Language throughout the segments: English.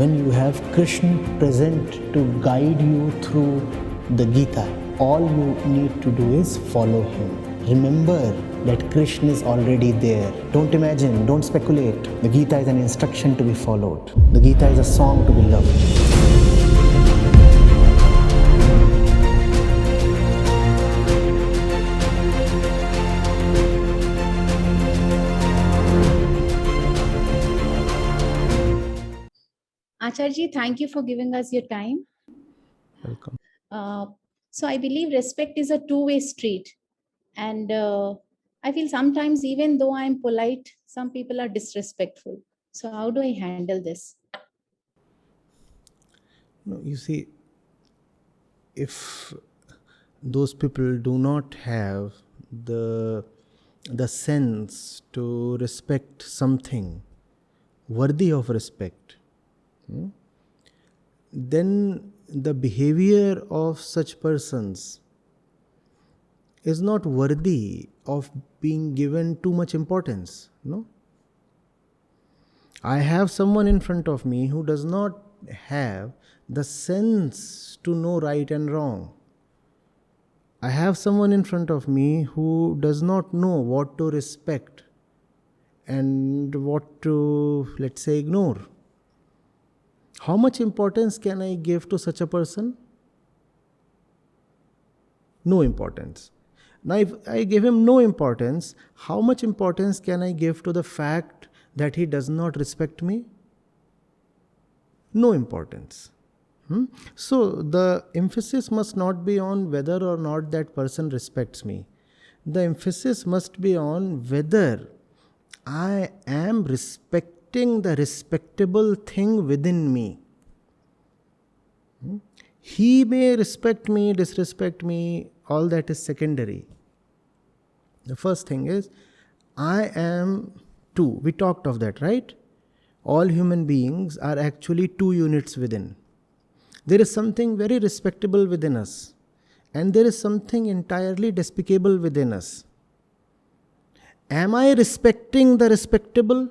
when you have Krishna present to guide you through the Gita, all you need to do is follow him. Remember that Krishna is already there. Don't imagine, don't speculate. The Gita is an instruction to be followed. The Gita is a song to be loved. Acharya, thank you for giving us your time. Welcome. So I believe respect is a two-way street. And I feel sometimes even though I'm polite, some people are disrespectful. So how do I handle this? No, you see, if those people do not have the sense to respect something worthy of respect, then the behavior of such persons is not worthy of being given too much importance. No, I have someone in front of me who does not have the sense to know right and wrong. I have someone in front of me who does not know what to respect and what to, let's say, ignore. How much importance can I give to such a person? No importance. Now, if I give him no importance, how much importance can I give to the fact that he does not respect me? No importance. So, the emphasis must not be on whether or not that person respects me. The emphasis must be on whether I am respecting the respectable thing within me. He may respect me, disrespect me, all that is secondary. The first thing is, I am two. We talked of that, right? All human beings are actually two units within. There is something very respectable within us, and there is something entirely despicable within us. Am I respecting the respectable?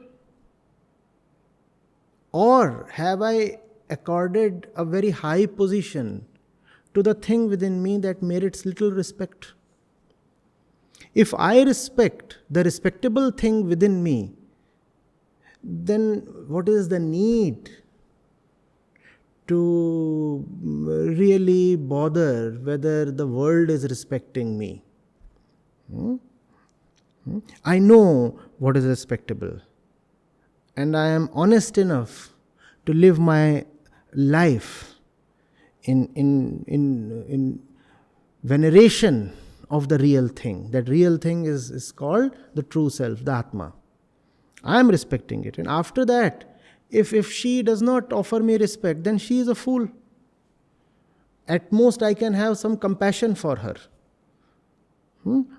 Or have I accorded a very high position to the thing within me that merits little respect? If I respect the respectable thing within me, then what is the need to really bother whether the world is respecting me? I know what is respectable, and I am honest enough to live my life in veneration of the real thing. That real thing is called the true self, the Atma. I am respecting it. And after that, if she does not offer me respect, then she is a fool. At most, I can have some compassion for her.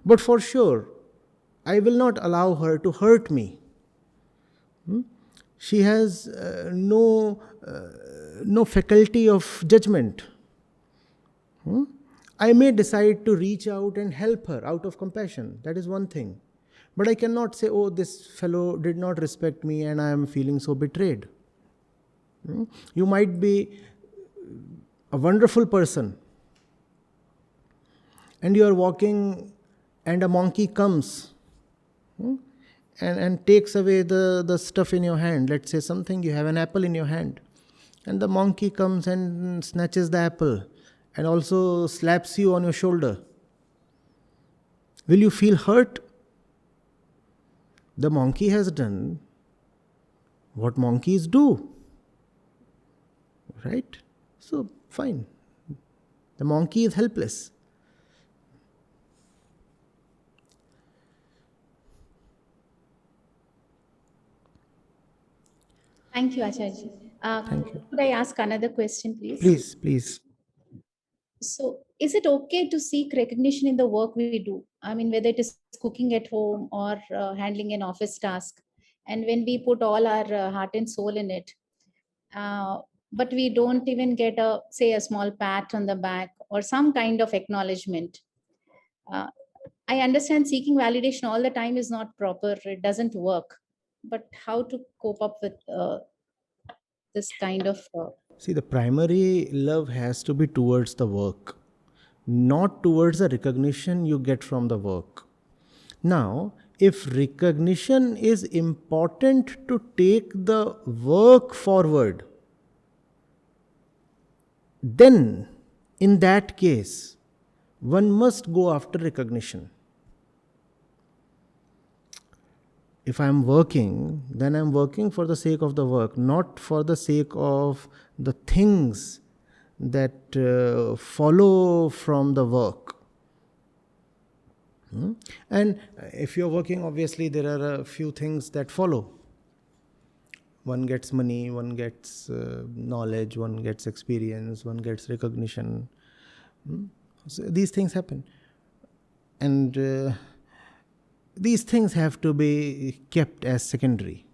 But for sure, I will not allow her to hurt me. She has no faculty of judgment. I may decide to reach out and help her out of compassion. That is one thing. But I cannot say, oh, this fellow did not respect me and I am feeling so betrayed. You might be a wonderful person, and you are walking and a monkey comes and takes away the stuff in your hand. Let's say something, you have an apple in your hand, and the monkey comes and snatches the apple and also slaps you on your shoulder. Will you feel hurt? The monkey has done what monkeys do. Right? So, fine. The monkey is helpless. Thank you, Acharya. Thank you. Could I ask another question, please? Please. So is it okay to seek recognition in the work we do? I mean, whether it is cooking at home or handling an office task. And when we put all our heart and soul in it, but we don't even get say a small pat on the back or some kind of acknowledgement. I understand seeking validation all the time is not proper. It doesn't work. But how to cope up with this kind of See, the primary love has to be towards the work, not towards the recognition you get from the work. Now, if recognition is important to take the work forward, then in that case, one must go after recognition. If I'm working, then I'm working for the sake of the work, not for the sake of the things that follow from the work. And if you're working, obviously there are a few things that follow. One gets money, one gets knowledge, one gets experience, one gets recognition. So these things happen. And these things have to be kept as secondary.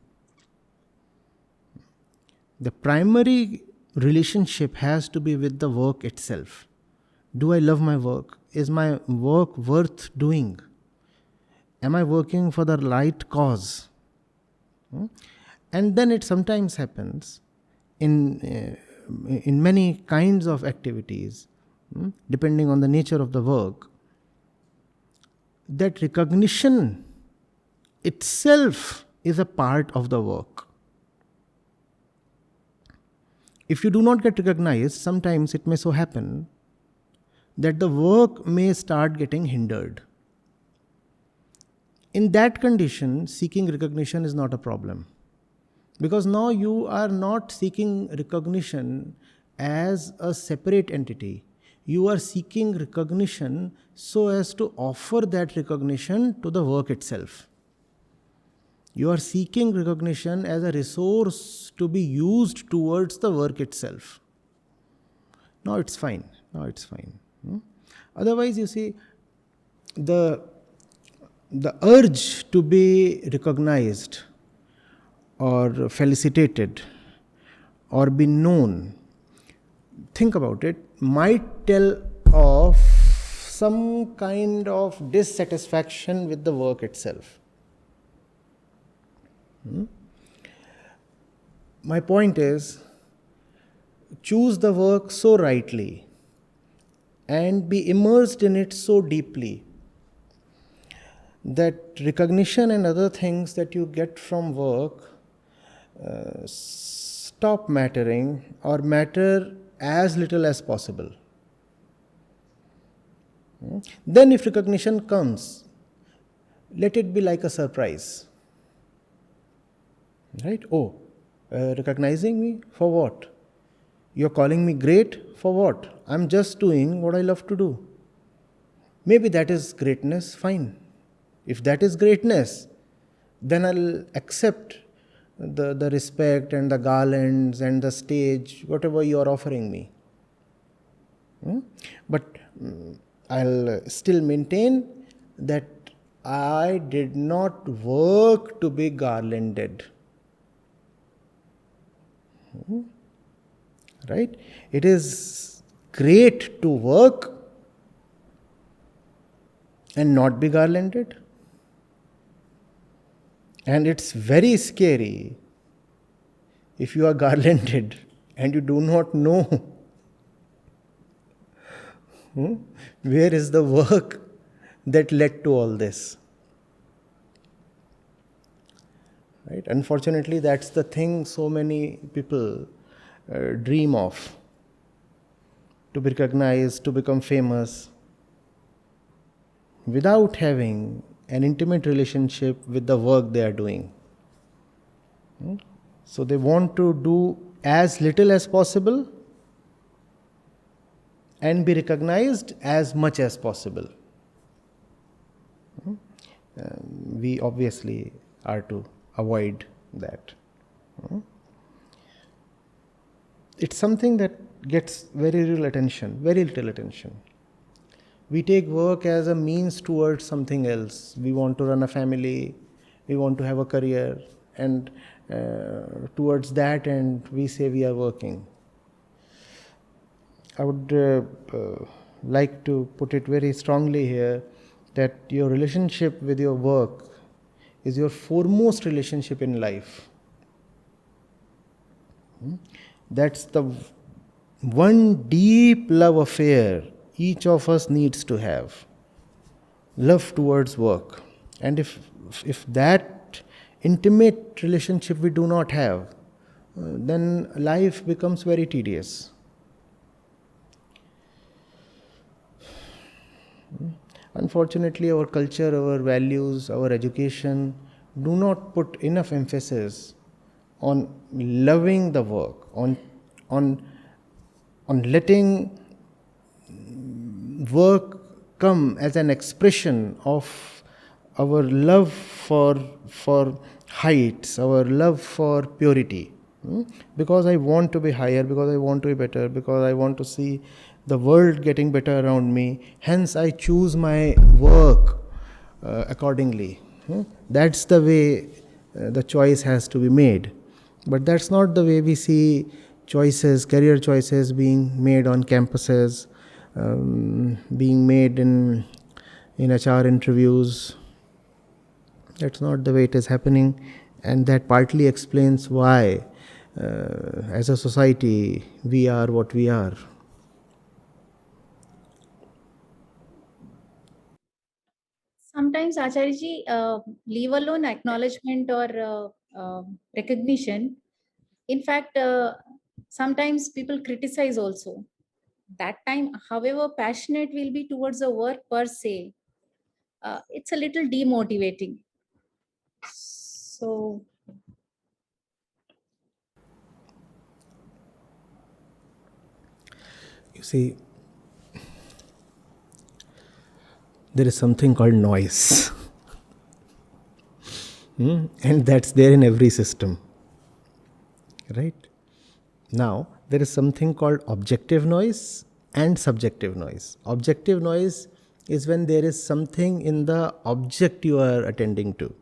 The primary relationship has to be with the work itself. Do I love my work? Is my work worth doing? Am I working for the right cause? And then it sometimes happens in many kinds of activities, depending on the nature of the work, that recognition itself is a part of the work. If you do not get recognized, sometimes it may so happen that the work may start getting hindered. In that condition, seeking recognition is not a problem. Because now you are not seeking recognition as a separate entity. You are seeking recognition so as to offer that recognition to the work itself. You are seeking recognition as a resource to be used towards the work itself. Now it's fine. Otherwise, you see, the urge to be recognized or felicitated or be known, think about it, might tell of some kind of dissatisfaction with the work itself. My point is, choose the work so rightly and be immersed in it so deeply that recognition and other things that you get from work stop mattering or matter as little as possible. Then if recognition comes, let it be like a surprise. Right? Recognizing me? For what? You're calling me great? For what? I'm just doing what I love to do. Maybe that is greatness, fine. If that is greatness, then I'll accept the respect and the garlands and the stage, whatever you are offering me. But I'll still maintain that I did not work to be garlanded. Right? It is great to work and not be garlanded. And it's very scary if you are garlanded and you do not know where is the work that led to all this. Right? Unfortunately, that's the thing so many people dream of. To be recognized, to become famous, without having an intimate relationship with the work they are doing. So they want to do as little as possible and be recognized as much as possible. We obviously are to avoid that. It's something that gets very little attention. We take work as a means towards something else. We want to run a family, we want to have a career, and towards that end we say we are working. I would like to put it very strongly here that your relationship with your work is your foremost relationship in life. That's the one deep love affair each of us needs to have, love towards work. And if that intimate relationship we do not have, then life becomes very tedious. Unfortunately, our culture, our values, our education do not put enough emphasis on loving the work, on on letting work come as an expression of our love for heights, our love for purity. Because I want to be higher, because I want to be better, because I want to see the world getting better around me. Hence, I choose my work accordingly. That's the way the choice has to be made. But that's not the way we see choices, career choices being made on campuses, being made in HR interviews. That's not the way it is happening, and that partly explains why, as a society, we are what we are. Sometimes, Acharyaji, leave alone acknowledgement or recognition. In fact, sometimes people criticize also. That time, however passionate we'll be towards the work per se, it's a little demotivating. So, You see, there is something called noise. And that's there in every system, right? Now, there is something called objective noise and subjective noise. Objective noise is when there is something in the object you are attending to.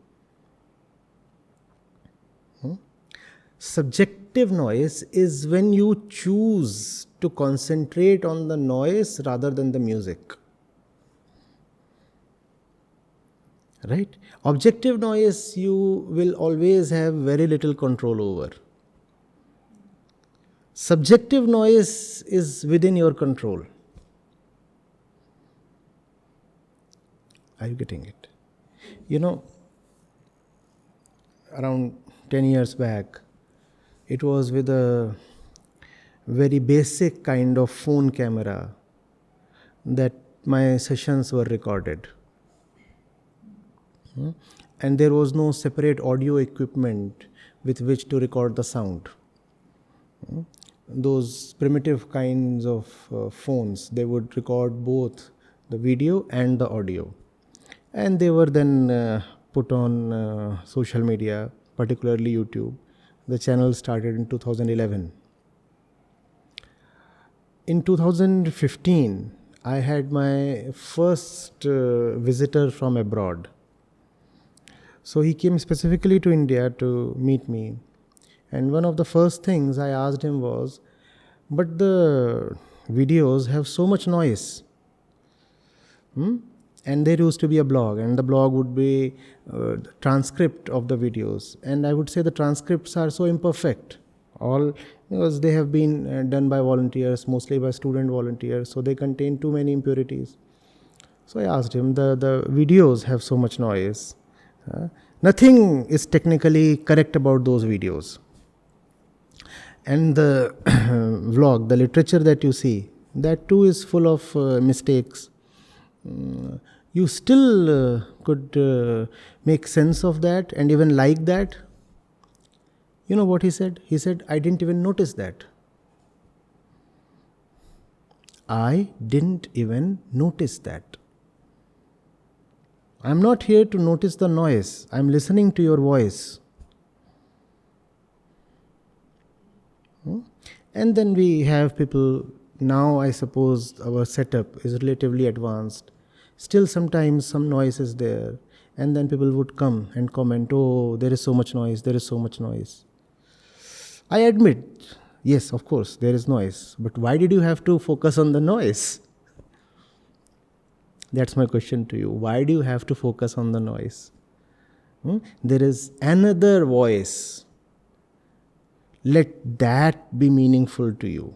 Subjective noise is when you choose to concentrate on the noise rather than the music. Right? Objective noise you will always have very little control over. Subjective noise is within your control. Are you getting it? You know, around 10 years back, it was with a very basic kind of phone camera that my sessions were recorded. And there was no separate audio equipment with which to record the sound. Those primitive kinds of phones, they would record both the video and the audio. And they were then put on social media, particularly YouTube. The channel started in 2011. In 2015, I had my first visitor from abroad. So he came specifically to India to meet me. And one of the first things I asked him was, but the videos have so much noise. And there used to be a blog, and the blog would be the transcript of the videos. And I would say the transcripts are so imperfect, all because they have been done by volunteers, mostly by student volunteers, so they contain too many impurities. So I asked him, the videos have so much noise. Nothing is technically correct about those videos. And the vlog, the literature that you see, that too is full of mistakes. You still could make sense of that and even like that. You know what he said? He said, I didn't even notice that. I didn't even notice that. I'm not here to notice the noise. I'm listening to your voice. And then we have people, now I suppose our setup is relatively advanced. Still sometimes some noise is there. And then people would come and comment, oh, there is so much noise, there is so much noise. I admit, yes, of course, there is noise. But why did you have to focus on the noise? That's my question to you. Why do you have to focus on the noise? There is another voice let that be meaningful to you.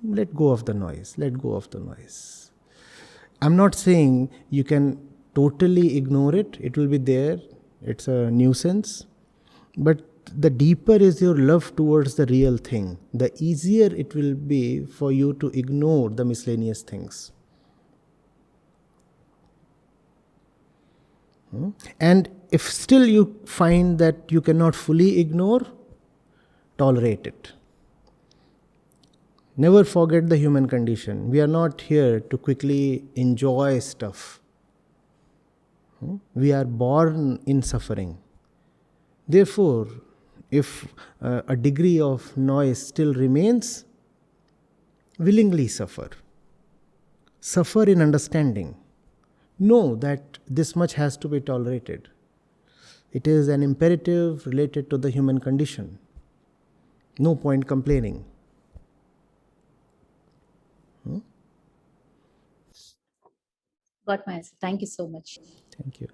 Let go of the noise. Let go of the noise. I'm not saying you can totally ignore it. It will be there. It's a nuisance. But the deeper is your love towards the real thing, the easier it will be for you to ignore the miscellaneous things. And if still you find that you cannot fully ignore, tolerate it. Never forget the human condition. We are not here to quickly enjoy stuff. We are born in suffering. Therefore, if a degree of noise still remains, willingly suffer. Suffer in understanding. Know that this much has to be tolerated. It is an imperative related to the human condition. No point complaining. Got my answer. Thank you so much. Thank you.